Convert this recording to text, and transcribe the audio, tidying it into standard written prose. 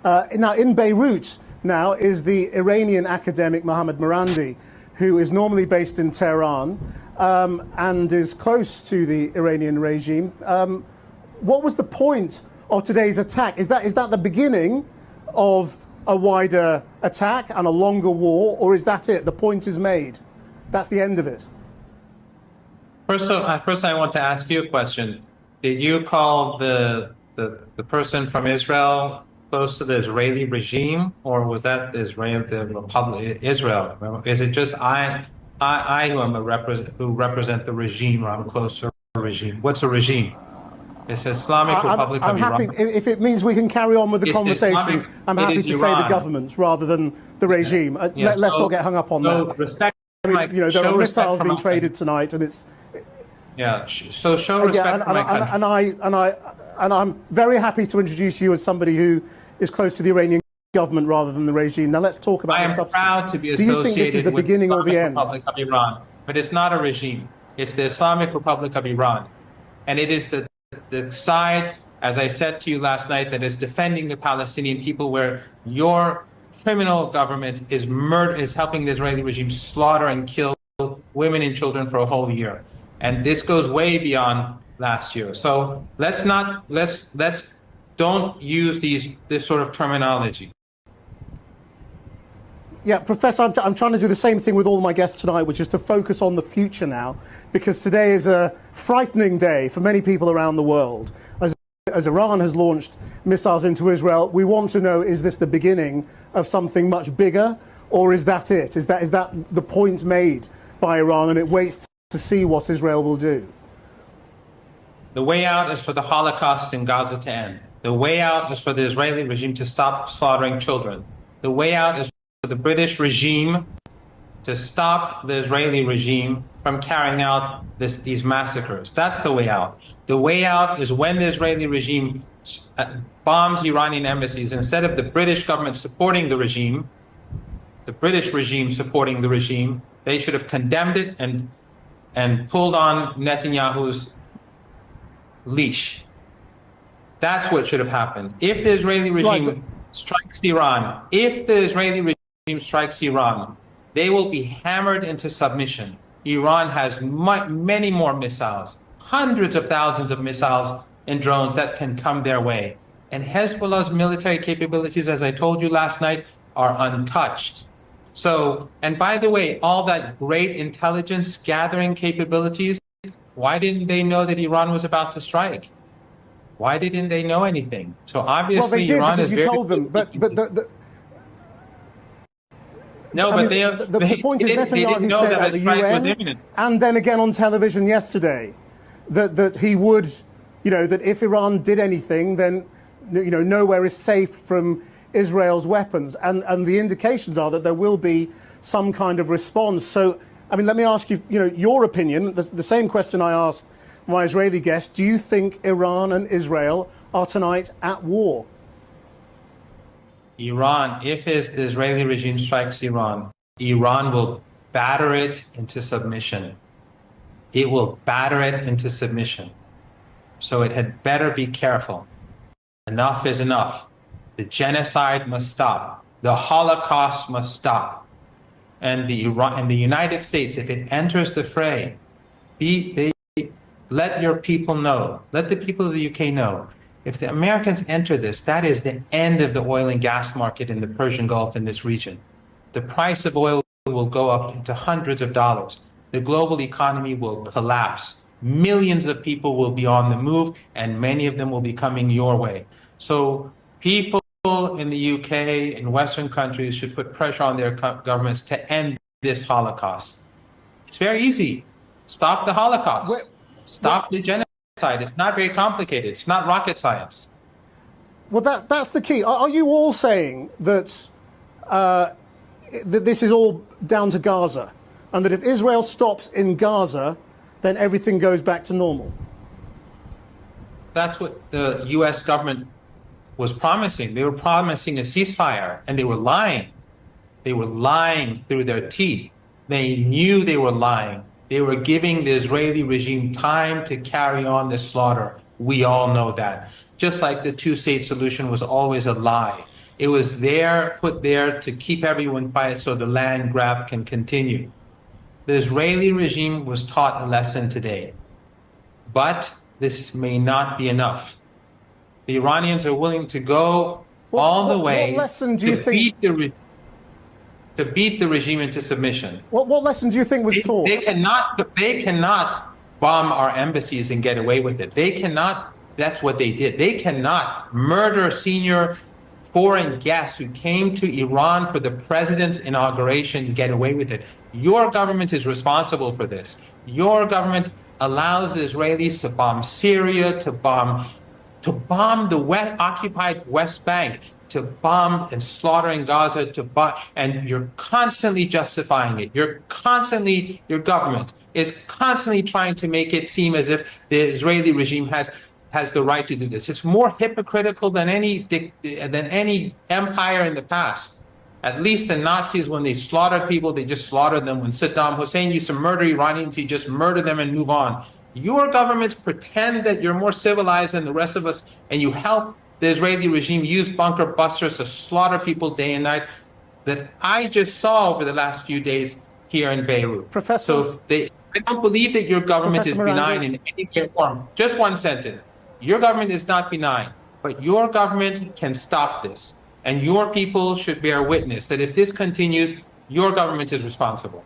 Now, in Beirut now is the Iranian academic Mohammad Marandi, who is normally based in Tehran and is close to the Iranian regime. What was the point of today's attack? Is that the beginning of a wider attack and a longer war, or is that it? The point is made. That's the end of it. First, I want to ask you a question. Did you call the person from Israel close to the Israeli regime, or was that the Republic Israel? Is it just I who represent the regime, or I'm close to a regime? What's a regime? It's Islamic Republic of Iran. I'm happy if it means we can carry on with the conversation. I'm happy to say the government rather than the regime. Yeah. Let's not get hung up on that. Respect, there are missiles being traded tonight, and it's. Yeah. So show respect for my country. And I'm very happy to introduce you as somebody who is close to the Iranian government rather than the regime. Now let's talk about the substance. I am proud to be associated. Do you think this is the beginning or the end? Republic of Iran, but it's not a regime. It's the Islamic Republic of Iran, and it is the side, as I said to you last night, that is defending the Palestinian people, where your criminal government is helping the Israeli regime slaughter and kill women and children for a whole year, and this goes way beyond last year. So let's don't use this sort of terminology. Yeah, Professor, I'm trying to do the same thing with all my guests tonight, which is to focus on the future now, because today is a frightening day for many people around the world. As Iran has launched missiles into Israel, we want to know, is this the beginning of something much bigger, or is that it? Is that the point made by Iran, and it waits to see what Israel will do? The way out is for the Holocaust in Gaza to end. The way out is for the Israeli regime to stop slaughtering children. The way out is for the British regime to stop the Israeli regime from carrying out these massacres. That's the way out. The way out is when the Israeli regime bombs Iranian embassies, instead of the British government supporting the regime, the British regime supporting the regime, they should have condemned it and pulled on Netanyahu's leash. That's what should have happened. If the Israeli regime strikes Iran, they will be hammered into submission. Iran has many more missiles, hundreds of thousands of missiles and drones that can come their way. And Hezbollah's military capabilities, as I told you last night, are untouched. So, and by the way, all that great intelligence gathering capabilities, why didn't they know that Iran was about to strike? Why didn't they know anything? So obviously, well, they did, Iran because is you told them. But the point is, Netanyahu said at the UN and then again on television yesterday that he would, that if Iran did anything, then nowhere is safe from Israel's weapons, and the indications are that there will be some kind of response. So, I mean, let me ask you, your opinion. The same question I asked my Israeli guest. Do you think Iran and Israel are tonight at war? Iran, if the Israeli regime strikes Iran, Iran will batter it into submission. It will batter it into submission. So it had better be careful. Enough is enough. The genocide must stop. The Holocaust must stop. And the United States, if it enters the fray, let your people know, let the people of the UK know, if the Americans enter this, that is the end of the oil and gas market in the Persian Gulf in this region. The price of oil will go up into hundreds of dollars. The global economy will collapse. Millions of people will be on the move, and many of them will be coming your way. So people in the UK and Western countries should put pressure on their governments to end this Holocaust. It's very easy. Stop the Holocaust. Stop the genocide. It's not very complicated. It's not rocket science. Well, that's the key. Are you all saying that that this is all down to Gaza, and that if Israel stops in Gaza, then everything goes back to normal? That's what the U.S. government was promising. They were promising a ceasefire, and they were lying. They were lying through their teeth. They knew they were lying. They were giving the Israeli regime time to carry on the slaughter. We all know that. Just like the two-state solution was always a lie. It was there, put there to keep everyone quiet so the land grab can continue. The Israeli regime was taught a lesson today, but this may not be enough. The Iranians are willing to go all the way what lesson do you think to beat the regime into submission. What lesson do you think was taught? They cannot bomb our embassies and get away with it. They cannot. That's what they did. They cannot murder senior foreign guests who came to Iran for the president's inauguration and get away with it. Your government is responsible for this. Your government allows the Israelis to bomb Syria, to bomb the occupied West Bank, to bomb and slaughter in Gaza, and you're constantly justifying it. Your government is constantly trying to make it seem as if the Israeli regime has the right to do this. It's more hypocritical than any empire in the past. At least the Nazis, when they slaughtered people, they just slaughtered them. When Saddam Hussein used to murder Iranians, he just murdered them and move on. Your governments pretend that you're more civilized than the rest of us, and you help the Israeli regime use bunker busters to slaughter people day and night that I just saw over the last few days here in Beirut. Professor, so I don't believe that your government is benign in any way or form. Just one sentence. Your government is not benign, but your government can stop this. And your people should bear witness that if this continues, your government is responsible.